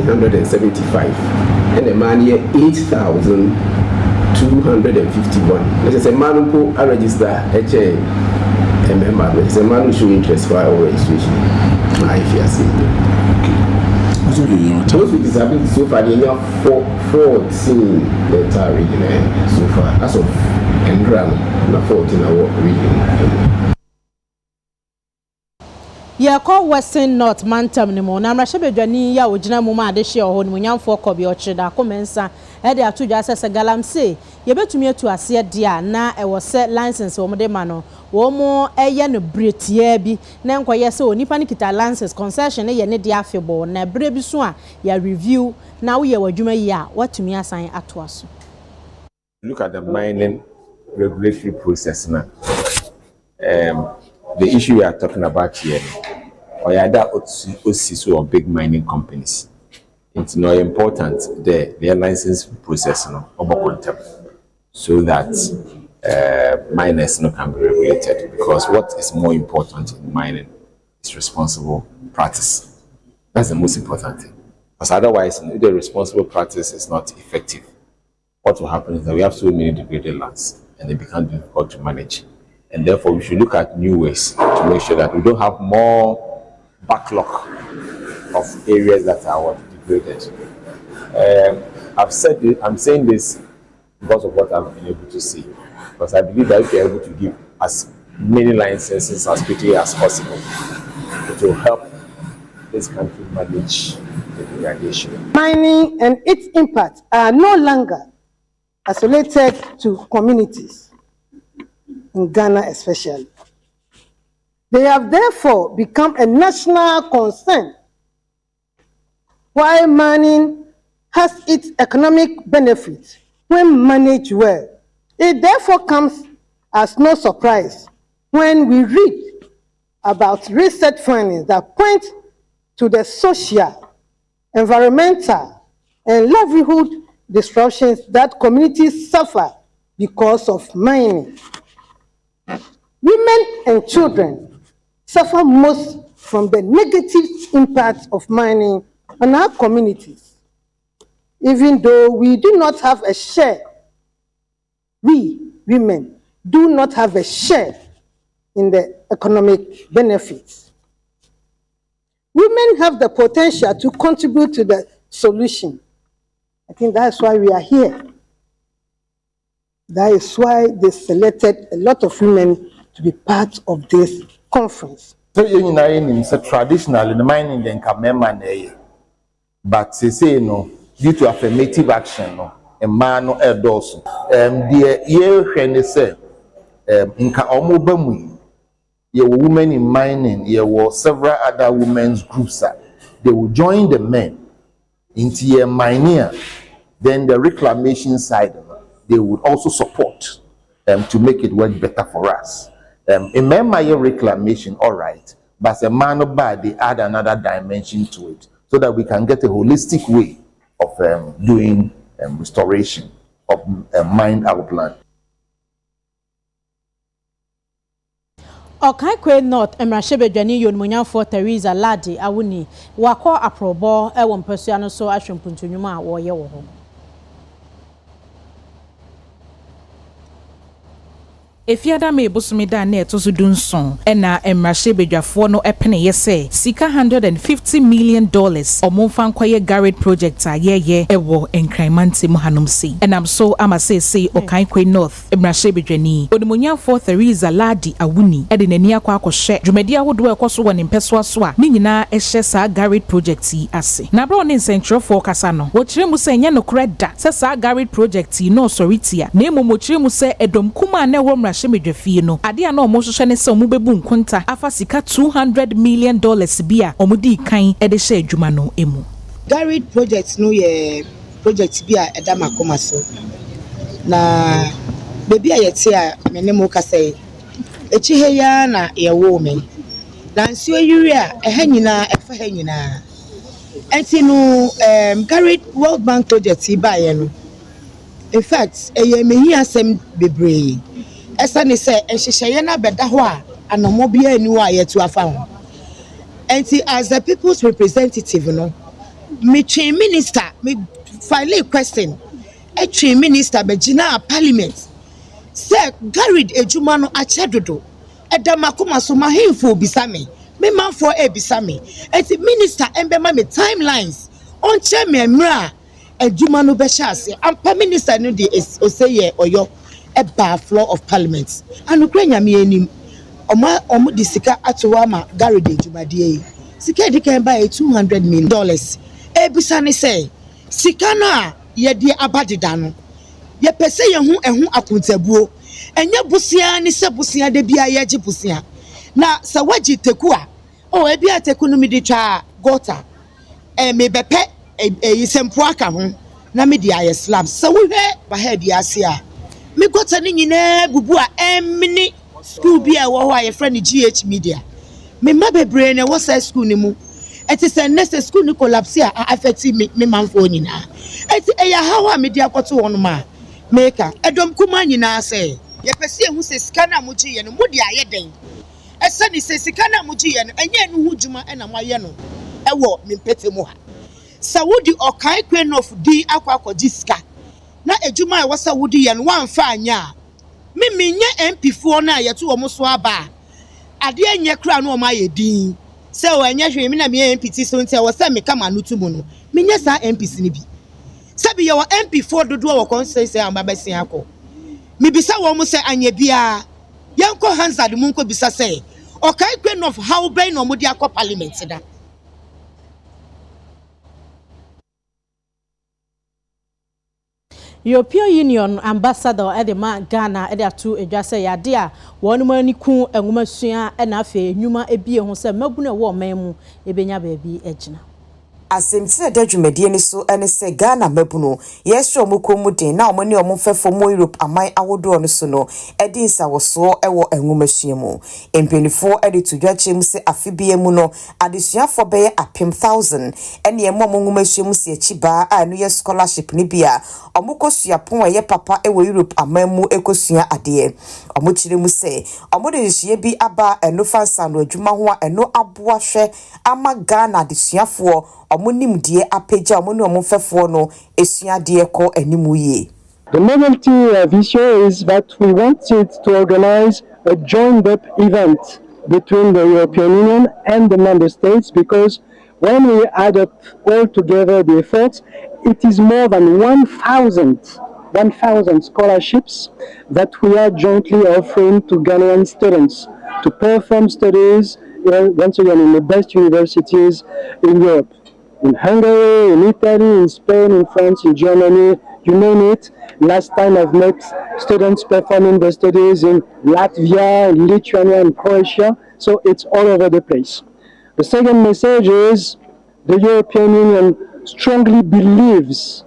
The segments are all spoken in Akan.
775 and a man here 8,251. This is a man who register HA a member. It's a man who show interest for our registration. I fear those with disabilities so far, they have 14 the entire region so far. As of Endram, 14 our region. Yeah, call Western North Mantam ni mo na mrahebedwani ya ogina mu ma adehye ho ni munyamfo kobi ochida komensa e de atuja asese galamse ye betumi atu ase de a na e wo se license wo de ma no wo mo eye no bretie bi na enkoye se onipa ni kita license concession ye ne de afebo na bre bi so a ya review na wo ye wadwuma yi a watumi asan ato aso. Look at the mining regulatory process now. The issue we are talking about here, or either OCC or big mining companies, it's not important their license process so that miners can be regulated, because what is more important in mining is responsible practice. That's the most important thing, because otherwise if the responsible practice is not effective, what will happen is that we have so many degraded lands and they become difficult to manage. And therefore, we should look at new ways to make sure that we don't have more backlog of areas that are degraded. I'm saying this because of what I've been able to see. Because I believe that if you're able to give as many licenses as quickly as possible, it will help this country manage the degradation. Mining and its impact are no longer isolated to communities. In Ghana especially. They have therefore become a national concern. While mining has its economic benefits when managed well, it therefore comes as no surprise when we read about research findings that point to the social, environmental, and livelihood disruptions that communities suffer because of mining. Women and children suffer most from the negative impact of mining on our communities. Even though we do not have a share, we, women, do not have a share in the economic benefits. Women have the potential to contribute to the solution. I think that's why we are here. That is why they selected a lot of women to be part of this conference. So traditionally the mining then can member, but say no due to affirmative action no a man no also the year when they say inka omo bamu ye women in mining there were several other women's groups they will join the men into your mining, then the reclamation side they would also support to make it work better for us. In my reclamation, all right, but a man of bad, they add another dimension to it so that we can get a holistic way of doing restoration of mined outland. Okaikwe North Emrashebedwani Yonmunyamfo Teresa Ladi Awuni wako aprobo ewo mpasuano so ahwempuntunwuma a wo ye wo ho. Efiada me bosumida na etoso dunson ena emrahebedwafo no epene yese sika $150 million omomfa nkwaye garage project a ye ewo enkraimante mu hanomsi enam so amasese Okaikwe North emrahebedwani onimunyamfo Teresa Ladi Awuni ede nani akwa dwumadi ahodo ekoso woni mpeso aso a ni nyina ehye sa garage project yi ase na bro ne nsentrofo kasa no wo kire mu se nya no kreda se sa garage project yi no soritia na emomochire mu se edom kuma na ewo Shemedwafie no ade a na omo hwehwe ne se omo bebu nkonta afa sika $200 million bia omo di kan e de hye adwuma no emu. Garage project no ye project bia eda makoma so na bebi a yete a menemo ka say echi he ya na ye wo me na nsuo yiri a eha nyina efa ha nyina enti no garage World Bank project ba ye no in fact eye mehi asem bebre esa ni say enhyehyeye na beda ho a anomobia anu a yetu afa ho enti as the people's representative no me train minister me file a question a train minister begina parliament say garrid ejuma no achedodo edamakoma so mahemfo bisame me manfo e bisame enti minister embema me timelines on che me mra ejuma no be chase ampa minister no de oseye oyo eba floor of parliament anukra nyame enim omo de sika atowa ma garrid ejuma de sika de kan ba $200 million ebisane say sika na ye de abadeda no ye pese ye hu ehu akontabuo enye busia ni se busia de bia ye gi busia na sa wagi teku a o e bia teku no mi de twa gota me bepe yisempo aka ho na me de aye slab sa wo hwe ba ha bia ase a me gota ni nyina bubu a emni school bia wo ho a ye friend GH media me ma bebre na wo sa school ni mu eti se next school ni collapse a affect me manfo nyina eti eya hawa me de akoto won ma maker edom kuma nyina se ye pese ehu se sika na muji ye no mudi aye den ese ni se sika na muji ye no enye no huduma na moye no ewo mimpete mu ha sa wudi okai kwen of di akwakoji sika na ejuma e wasa wudi ye no wanfa anya minye MP4 na ye to omo so aba ade enye kra no ma ye din se o enye hwe mi na me MPT so ntia wo se me kama no tumu no minye sa MPs ni bi sabi ye wo MP4 dodo wo consensus am babasia akọ mibisa wo mo se anya bia yenko Hansard mu nko bisa se okai queen of how ben no mo di akọ parliament da European Union ambassador Edema Ghana edatu edwase yade a wonu maniku enwomasua na afa enwuma ebie ho se maguna wo manmu ebenya baabi agina asemtire da dwumadie ni so ene se Ghana mabuno yesho mukomuden na omani omfefo mo Europe aman awodo no so no edin sawoso ewo enwomasua mu empenifo editu dwachem se afibie mu no adesuafo beye apem 1000 ene emo enwomasua mu se achiba a no ye scholarship ni bia omukosua pon ye papa ewo Europe aman mu ekosua ade omuchire mu se omode hye bi aba enofansa no adwuma ho a eno aboahwe ama Ghana adesuafo omunimdie apeja omuni omufefo no esuade ko animuye. The novelty of this year is that we wanted to organize a joined-up event between the European Union and the member states, because when we add up all together the efforts, it is more than 1,000 scholarships that we are jointly offering to Ghanaian students to perform studies, once again, in the best universities in Europe. In Hungary, in Italy, in Spain, in France, in Germany, you name it. Last time I've met students performing their studies in Latvia, in Lithuania, and Croatia. So it's all over the place. The second message is the European Union strongly believes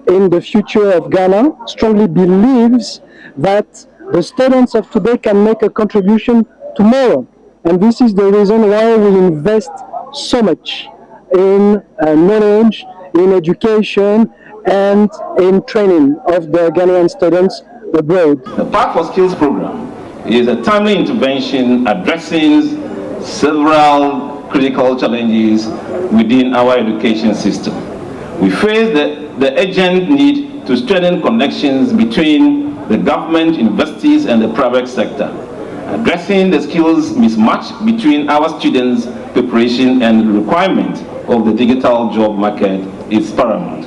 in the future of Ghana, strongly believes that the students of today can make a contribution tomorrow. And this is the reason why we invest so much in knowledge, in education, and in training of the Ghanaian students abroad. The Park for Skills program is a timely intervention addressing several critical challenges within our education system. We face the urgent need to strengthen connections between the government, universities, and the private sector. Addressing the skills mismatch between our students' preparation and requirement of the digital job market is paramount.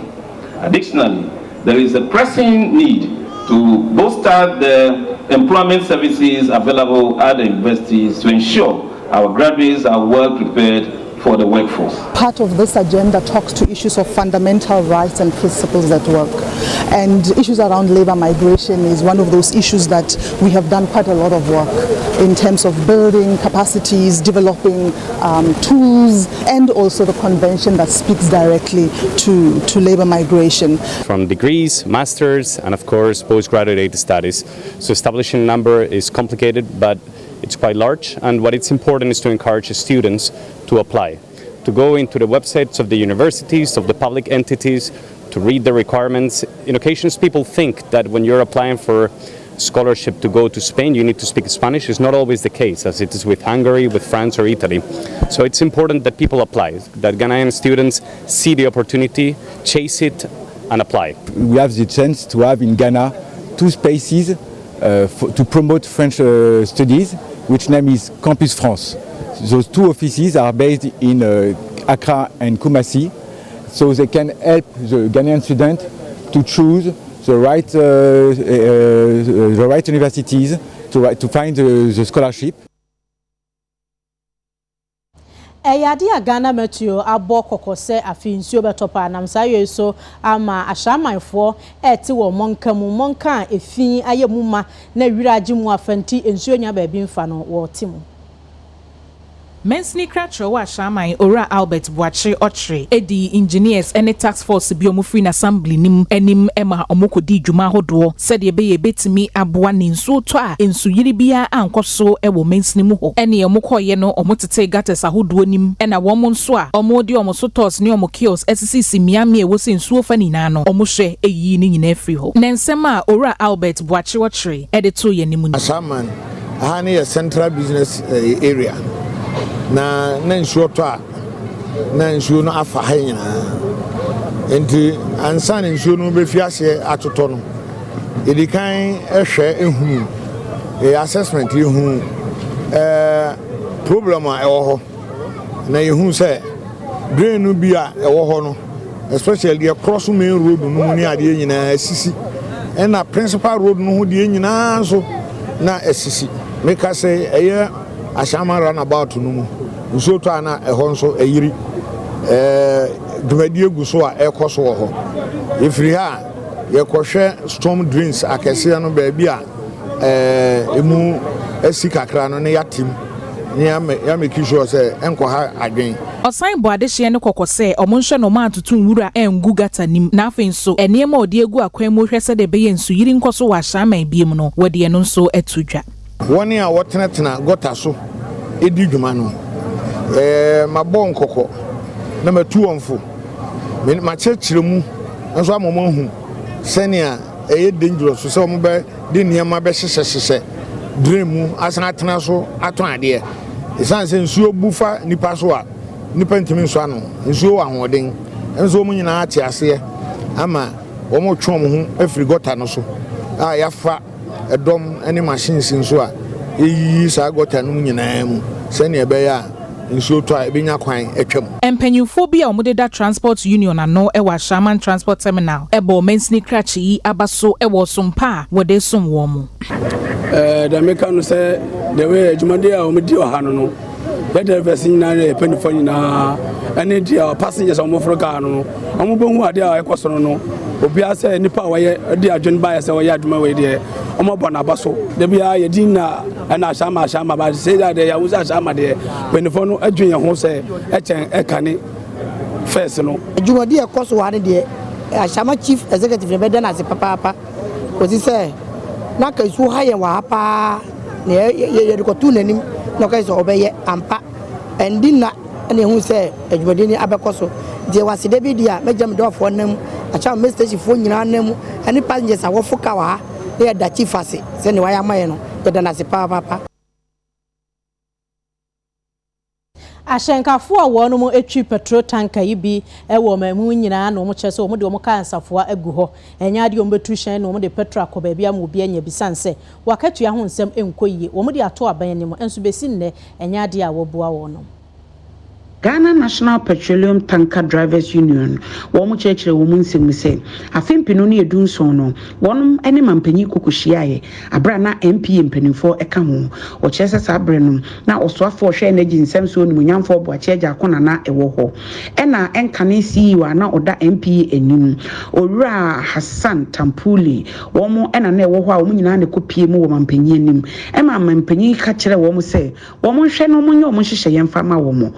Additionally, there is a pressing need to bolster the employment services available at the universities to ensure our graduates are well prepared for the workforce. Part of this agenda talks to issues of fundamental rights and principles at work. And issues around labor migration is one of those issues that we have done quite a lot of work in terms of building capacities, developing tools, and also the convention that speaks directly to labor migration. From degrees, masters, and of course postgraduate studies. So establishing a number is complicated, but it's quite large, and what it's important is to encourage students to apply, to go into the websites of the universities, of the public entities, to read the requirements. In occasions, people think that when you're applying for scholarship to go to Spain, you need to speak Spanish. It's not always the case, as it is with Hungary, with France, or Italy. So it's important that people apply, that Ghanaian students see the opportunity, chase it, and apply. We have the chance to have in Ghana 2 spaces to promote French studies, which name is Campus France. Those 2 offices are based in Accra and Kumasi, so they can help the Ghanaian student to choose the right universities to find the scholarship. Eyadi Ghana metio abo kokose afi nsuo betopa nam sayo so ama ahyamanfo eti wo monka efi ayemuma na wiraje mu afanti nsuo nya ba bi mfa no wo timu Mensni Kratro wa Shaman Ora Albert Boache Ochre Edi Engineers any task force bi omufri na assembly nim enim ema omokodi dwuma hodo said ye be betimi aboa ne nsuo to a ensu yiri bia ankoso ewo Mensni mu ho ene omokoye no omotete gates ahodo nim ena wo mo nso a omodi omosotos ne omokios SCC miami ewo se nsuo fa nina no omohwe eyi ni nyina afri ho nensema Ora Albert Boache Ochre ede to ye nimu Shaman hani a central business area na nsuo to a na nsuo no afa ha nyina enti ansa na nsuo no be fiase atoto no edikan ehwe ehunu assessment ehunu problem a ewo ho na ehunu se drain no bi a ewo ho no especially the cross main road no ni ade nyina asisi na principal road no ho de nyina so na asisi make us say eye ashama runabout no mu nso to ana ehon so ayiri dwadi egu so a ekoso wo ho ifiri ha ye kohwe storm drains akese no ba bi a emu asikakra no ne yatim ne ya make sure say enko ha adwen Osan bo adehye ne kokose omonhwe no ma atutu nwura engu gata nim na afin so enema odi egu akwan mu hwese de be yensu yiri nkoso wa shaman biem no wode no nso atudwa woni a wotenetena gota so edi dwuma no mabɔ nkɔkɔ na matu onfo ma kyerɛkyerɛ mu nso amomɔ hu sɛnea ɛyɛ dangerous so mo bɛ de niema bɛ hyehyɛ drain mu asan atena so aton adeɛ esan sɛ nsuo bufa nipa so a nipa ntimi nso ano nsuo wa hoɔden nso mo nyina ate aseɛ ama wɔn twɔn mo ho afiri gota no so a yafa ɛdɔm ɛne machines nso a eyi saa gota no nyinaa mu sɛnea ɛbɛyɛ a nsuo to a ebenya kwan atwam empanyufo bi a omodeda transport union ano ewa Shaman transport terminal ebo Mensni Krachi yi abaso ewo sompa wode som wo mu the meka no say the way adwumade a omedi oha no the drivers nyina na empanyufo nyina ene dia passengers omofro car no omobohu ade a ekosoro no obi ase nipa waye de adwen ba ya se waye adwuma we de omobo na baso de bia ye din na na shama ba say that ya wuza shama de benefo no adwen ye ho se echen ekane first no adwumade e koso wa de ashama chief executive be de na se papa ozi se na ka su ha ye wa pa ne ye de ko tu nanim no ka so obeye ampa endin na ene hu se adwumade ni abekoso de wasede bi dia mejam do fo nam acha me station fo nyina nam ani passengers a wo foka wa e da chief ase se ne wa ya maye no de da na se papa Ashenkafo a wono mo etwi petrol tanker yi bi ewo mamu nyina na omo kyese omo de omo kansafo agu ho enya de omo betu hyen na omo de petrol akoba bia mo bi anya bisanse wakatua ho nsem enkoyie omo de ato aban ne mo enso besi nne enya de a woboa wono Ghana National Petroleum Tanker Drivers Union womu chekire womu nsemu se afempino ne edunson no wonum ene mampanyi kokohyiaye abra na MP mpanimfo eka ho o chese sabre no na osoafo hwe energy nsem so onimu nyamfo boache agya kona na ewo ho ena enkane CEO na oda MP enim owura Hassan Tampuli womu ena na ewo ho a womu nyina ne kopie mu wo mampanyi enim ema mampanyi ka kire womu se womu hwe no munye womu hyehye yemfa ma womu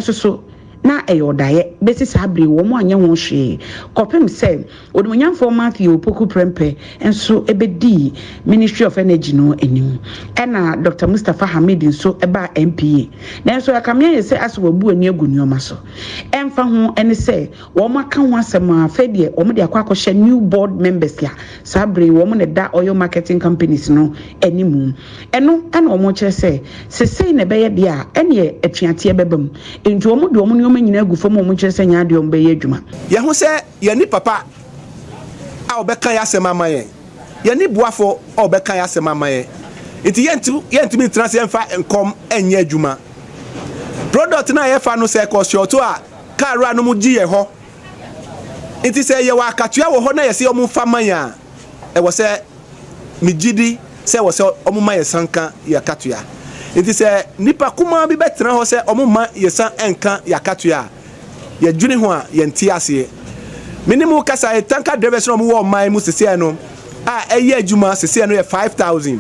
so na eyodaye besi sabri wo mo anya ho hwe kopem se odumunyamfo Matthew Opoku Prempe enso ebedi Ministry of Energy no enim ena Dr. Mustafa Hamid nso eba MPA na enso akamia ye se aswabu ani agunyoma so emfa ho ene se wo maka ho asem afedie wo de akwa new board members ya sabri wo mo ne da oil marketing companies no enimu eno ena wo kire se sesei ne beye bia ene atuate bebam enjo mo de wo nyoma nyina agufo mo kire se nya de wo beye adwuma ye ho se ye ni papa a obeka ya asem amaye ye ni buafo a obeka ya asem amaye iti yentimi transe enfa enkom enye adwuma product na ye fa no se cost short a car anu mu giye ho iti se ye wa akatua wo ho na ye se omu fa manya e wo se migidi se wo se omu ma ye sanka ya katua iti se nipa kuma bi betra ho se omu ma ye san enka ya katua ye dwuni ho a ye nti ase minimu kasa e tanka drivers no mu wo man mu sese no a eye adwuma sese no ye 5000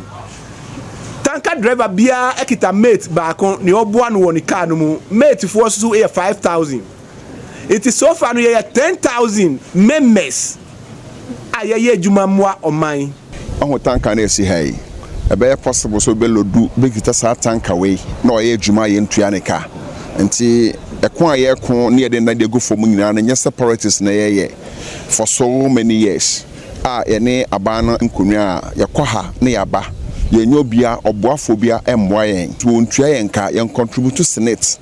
tanka driver bia ekita mate baako ne oboa no woni car no mu mate fo so ye 5000 it is so far no ye 10,000 members aye adwuma moa oman on tanka na esi hai e be possible so be lodu be kita sa tanka we na oye adwuma ye ntua ne ka nti ekon aye kon ne de na de go fom nyina na nya separatists na ye for so many years ene abana nkonwa yakwa ha ne yaba yenyobia oboafobia emboa yen to ntua yen ka yen contribute to senate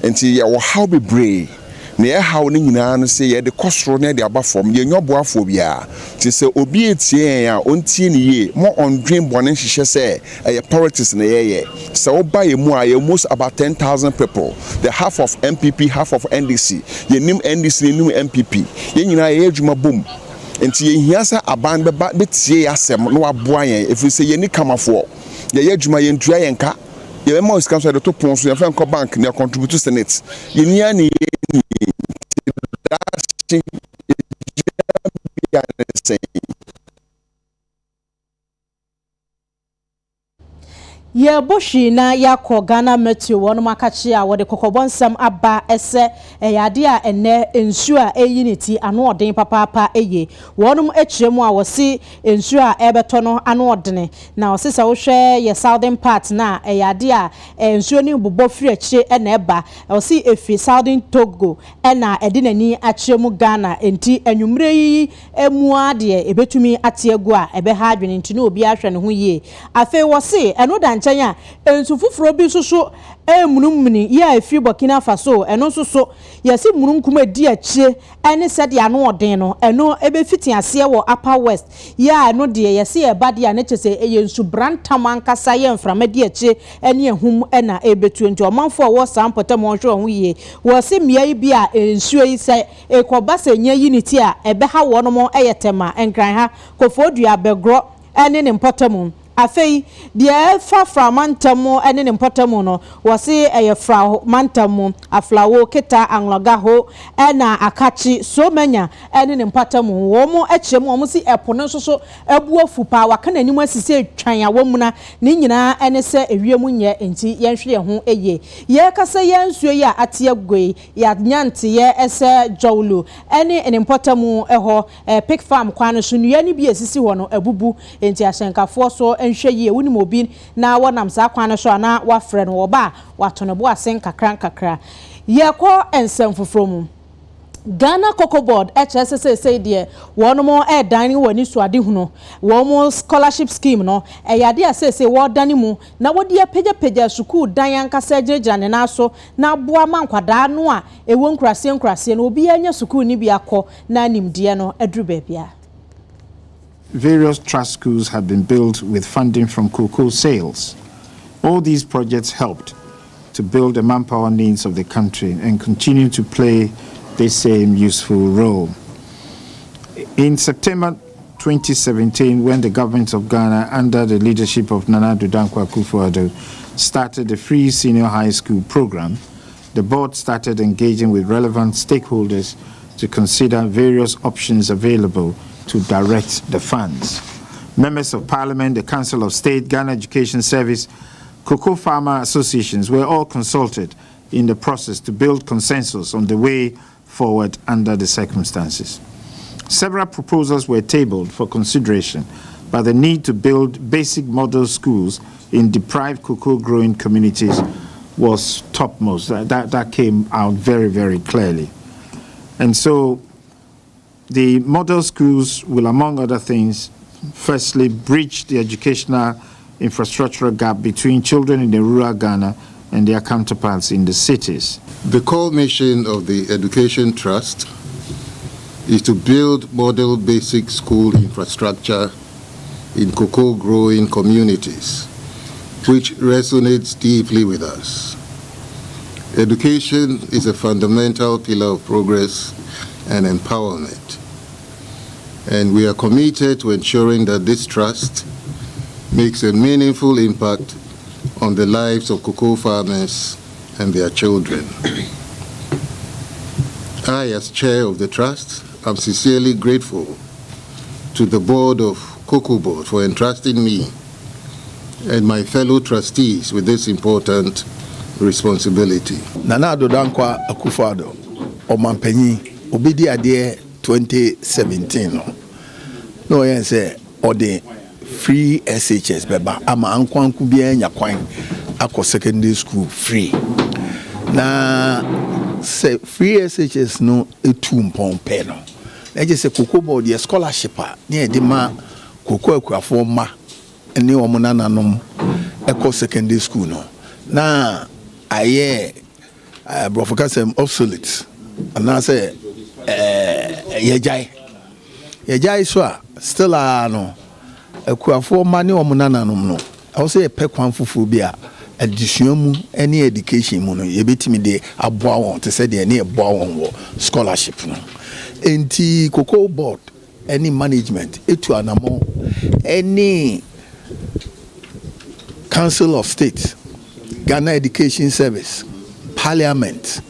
enti ye wo how be brave na ye how ne nyina no se ye de kosoro ne de aba form yenyoboafobia ti se obi etie ya ontie ne ye mo on dream bone hihye se politics na ye se oba ye mu a ye most about 10,000 people the half of MPP half of NDC ye nim NDC nim MPP ye nyina ye adwuma bom enti ye hiasa aban beba betie asem no aboa yen efise ye ni kamafo ye adwuma ye ntua yen ka ye be mo iskanso de to pon so ye fa nko bank ne contribute to senate ye ni ani ye ye boshi na yakọ Ghana Matthew wonu makachi a wode kokobonsam aba ese eyade a ene ensu a eyiniti anu odin papa eye wonum ekiremu a wosi ensu a ebeto no anu odene na osisa wo hwe ye southern part na eyade a ensu ni bobọ firi akire ena eba osi efi southern Togo ena edinani akiremu Ghana enti anwumre yi emu ade ebetumi atiegu a ebe ha adwene enti na obi ahwe ne ho yie afi wosi eno da Chanya ensu fufuro bi soso emunumuni ya efi Burkina Faso eno soso yesi mununkum edi akire ene sede anu odin no eno ebe fiti ase wo Upper West ya eno de yesi e bade a ne chese eyensu brantam ankasa ye mframadi akire ene ehum ena ebetu enti omanfo wo sampotem onhwe ho ye wo se mia yi bi a ensu yi se ekobasa nya unity a ebe ha wo no mo eyetema enkran ha kofodua begro ene ne mpotem afei de fa mantamu ene ne mpotamu no wose eye fra mantamu aflawo kita angloga ho ena akachi so manya ene ne mpotamu wo mu echemu wo mu si epono soso ebuafu pa waka nanim asise twan awomuna ne nyina ene se ewiemu nye enti yenhwe ho eye ye kasa yensuo ya atiagwe ya nyante ye ese jowlu ene mpotamu eho pig farm kwano so nua ni bi asisi ho no abubu enti ahyenkafo so enhwe ye woni mobi na wonam za kwan so na wafre no woba watonebo asen kakra ye ko ensem foforo Ghana Cocoa Board HSS say de one more dining wani so ade huno one more scholarship scheme no eyade asese wo dani mu na wodi peja school dan yankasa gyegya na so na boa mankwada no a ewo nkrase no obi anya school ni bi akọ na nimde no aduru bebia. Various trust schools have been built with funding from cocoa sales. All these projects helped to build the manpower needs of the country and continue to play the same useful role. In September 2017, when the government of Ghana, under the leadership of Nana Addo Dankwa Akufo-Addo, started the free senior high school program, the board started engaging with relevant stakeholders to consider various options available to direct the funds. Members of Parliament, the Council of State, Ghana Education Service, cocoa farmer associations were all consulted in the process to build consensus on the way forward under the circumstances. Several proposals were tabled for consideration, but the need to build basic model schools in deprived cocoa growing communities was topmost. That came out very, very clearly. And so the model schools will, among other things, firstly bridge the educational infrastructural gap between children in the rural Ghana and their counterparts in the cities. The core mission of the Education Trust is to build model basic school infrastructure in cocoa growing communities, which resonates deeply with us. Education is a fundamental pillar of progress and empowerment, and we are committed to ensuring that this trust makes a meaningful impact on the lives of cocoa farmers and their children. I, as chair of the trust, am sincerely grateful to the board of Cocoa Board for entrusting me and my fellow trustees with this important responsibility. Nana Dodankwa Akufo-Addo, Omampenyi, obidi ade 2017 no yen say ode free SHS beba ama ankwanku bia nya kwan akọ secondary school free. Na say free SHS no etu mpompe no. Na je say Cocoa Board the scholarship na de ma cocoa akuafo ma ene wo nananom ekọ secondary school no. Na aye brofokasem obsolete. And I say yejai so still no akuafo ma ne wo nananom no. I say pe kwan fufu bia addition mu any education mu no yebetimi de aboa won te say de na eboa won wo scholarship no. Enti Cocoa Board any management etu anamo any Council of State, Ghana Education Service, Parliament,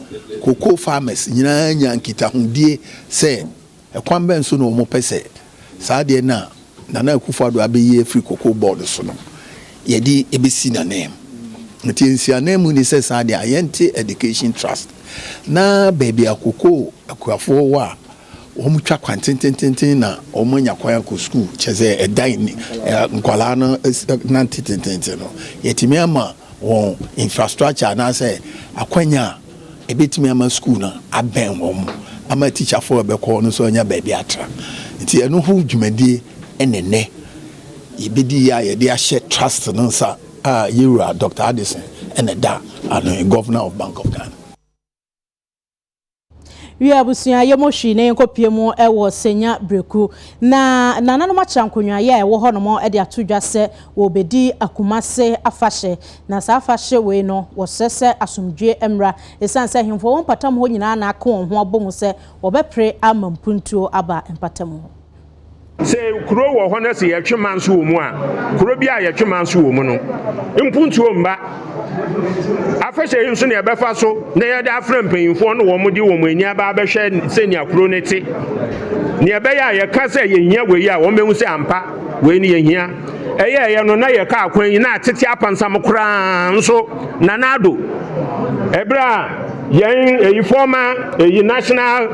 cocoa farmers nyina nyankita hundie say ekwan ben so no mo pese saa de na Nana Akufo-Addo abeye free Cocoa Board so no ye di ebesi na name nti nsia name ni say saa de ayente Education Trust na baby akoko akuafo wa omutwa kwantententen na omonya kwan ko school cheze edan ni nkwala no nantententen no yetimi ama won infrastructure na say akwanya ebetimi ama school na aben won ama teacher for be ko no so nya baby atra nti eno hu dwumadi enene yebedi ya ye dia share trust no sa yewura Dr. Addison eneda and governor of Bank of Ghana. We abusuya yemohwi na yenkopie mu ewo senya breku na nananom achankonwa ye ewo honomo e de atodwa se wo bedi akumase afahye na sa afahye we no wo sese asomdwe emra esanse hemfo won patam ho nyina na aka won ho abomu se wo bepre amampuntuo aba empatam ho se kuro wo hono se ye twemanso wo mu a kuro bia ye twemanso wo mu no mpuntuo mba afahye nso ne ebefa so na ye da afra mpanyimfo no wo mu di wo mu eni aba abehwe se ne akuro ne ti ne ebeya ye ka se ye hia we ya wo mehu se ampa we ni ye hia eye no na ye ka akwan na atete apansam kura nso nanado ebra yen eyi former eyi national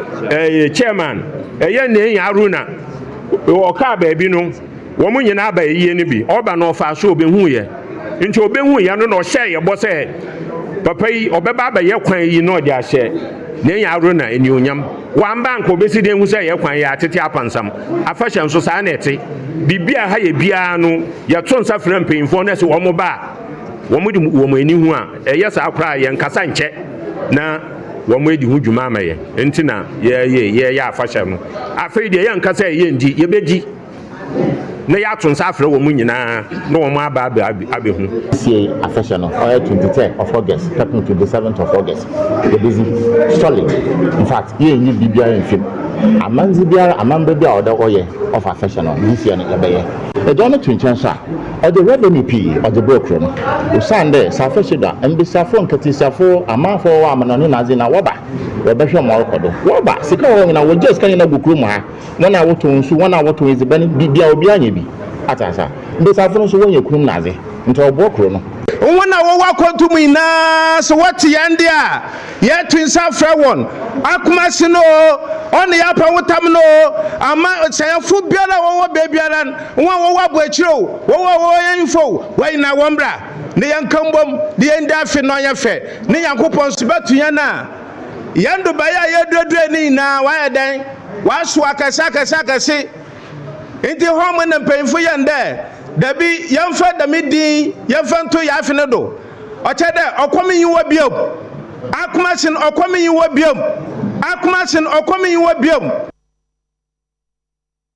chairman eye ne ya Aruna o ka baabi no wo mu nyina aba eyi ne bi oba no fa so obehu ye nti obehu ye no no hye ye bo se papa yi obeba aba ye kwan yi no de ahye ne ya Aruna eni onyam wan bank obesi de hu se ye kwan ya atete apansam afahye nso saa na ete bibia ha ye bia no ye to nsa fra mpanyimfo na se wo mo ba wo mo di wo mo eni hu a eye saa kra ye nkasa nche na wo mo edi hu dwuma amaye enti na ye afahye no afei de ye nkasa ye ndi ye bedi na ya to nsa afra wo mo nyina na wo mo aba abehu see afahye no on 23rd of August happened to the 7th of August the busy solid in fact ye ni bibia en film amanzi bia amambe bia oda oye of afahye no this year no be ye e don to nchansa o the revenue p o the broker no o sande sa afahye da embisafo nkatisafo amafo wa amano na na woba we behwe mo rekodo woba sika wo na wo just kan na gukuru mu ha wona woto nsu wona woto ezibani bibia obi anya bi atasa embisafo no so wonye kurum naze nti obokro no Una wa kwantu mu ina so what yande a ye twinsa fra won akumase no on ya pa wotam no ama sayafo biara wo bebiara wo abo akiro wo yenfo wa ina wombra ne yankambom de yenda afi no yefe ne yankopon so betuya na yando baya yedodre ni na wa yeden wa so akasa enti homo na mpemfo yende dabi yamfa da midin yamfa nto ya afi ne do o chede okomi yiwa biom akumasin okomi yiwa biom akumasin okomi yiwa biom.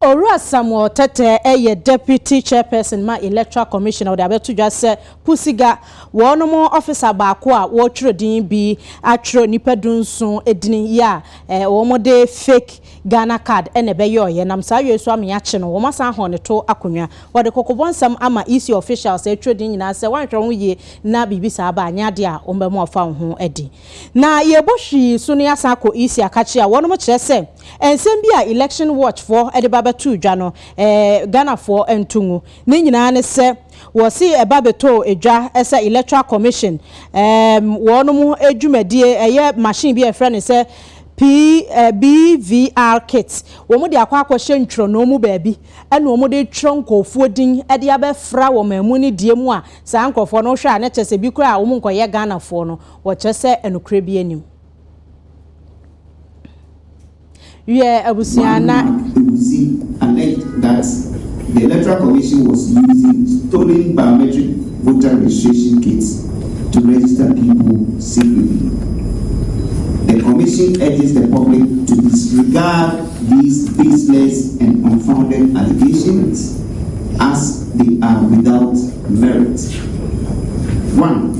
Ora Samuel Tete deputy chairperson ma Electoral Commission of the abeto just say pusiga one more officer baako a wo twro din bi atro nipa dunsun edini ya wo mo de fake Ghana card ene be ye nam sa yesu am ya che no wo masa ho ne to akonwa wo de kokobonsam ama EC officials atro din nyina se wan hwe ho ye na bibisa aba anya de a wo be mo fa ho edi na ye bohwi so ne asako EC akachi a wo no mo kire se ensem bi a election watch for edibaba tu dwa no Ghana for entungu ni nyina ne se wo si ebabeto edwa ese Electoral Commission wono mu edwumadie eye machine bi e frɛ ne se BVR kits wo mu de akwa hye ntro no mu baabi ene wo mu de tronkofuo din e de abɛfra wo mamu ni die mu a saa nkofo no hwɛ a ne kyese bi kura wo mu nkoye Ghana fo no wo kyese enokre bi anim Abusiana alleged that the Electoral Commission was using stolen biometric voter registration kits to register people secretly. The Commission urges the public to disregard these baseless and unfounded allegations as they are without merit. 1.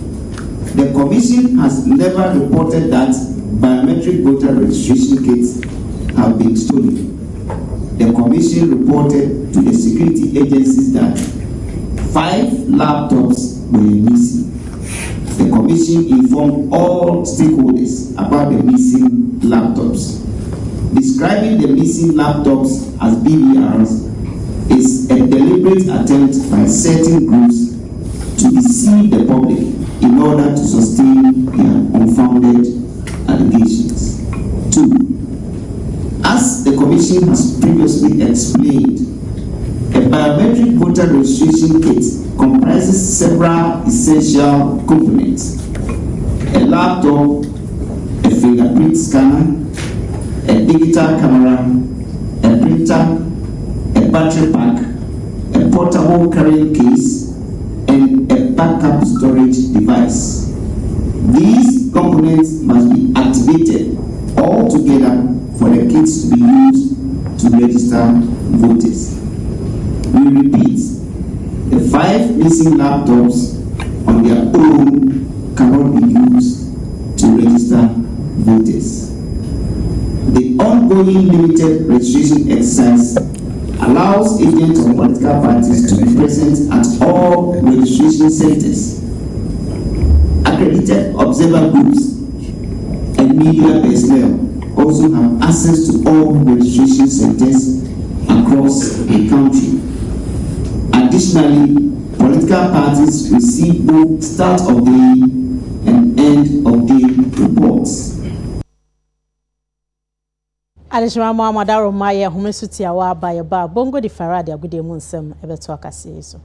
The Commission has never reported that biometric voter registration kits have been stolen. The Commission reported to the security agencies that 5 laptops were missing. The Commission informed all stakeholders about the missing laptops. Describing the missing laptops as BVRs is a deliberate attempt by certain groups to deceive the public in order to sustain their unfounded allegations. 2. As the Commission has previously explained, a biometric voter registration kit comprises several essential components: a laptop, a fingerprint scanner, a digital camera, a printer, a battery pack, a portable carrying case, and a backup storage device. These components must be activated all together for the kits to be used to register voters. We repeat, the 5 missing laptops on their own cannot be used to register voters. The ongoing limited registration exercise allows agents of political parties to be present at all registration centers. Accredited observer groups and media personnel also have access to all registration centers across the country. Additionally, political parties receive both start of day and end of day reports. Adishma Muhammad Aromaya humesuti awa ba bongo di faradi agude mu nsem ebeto akase so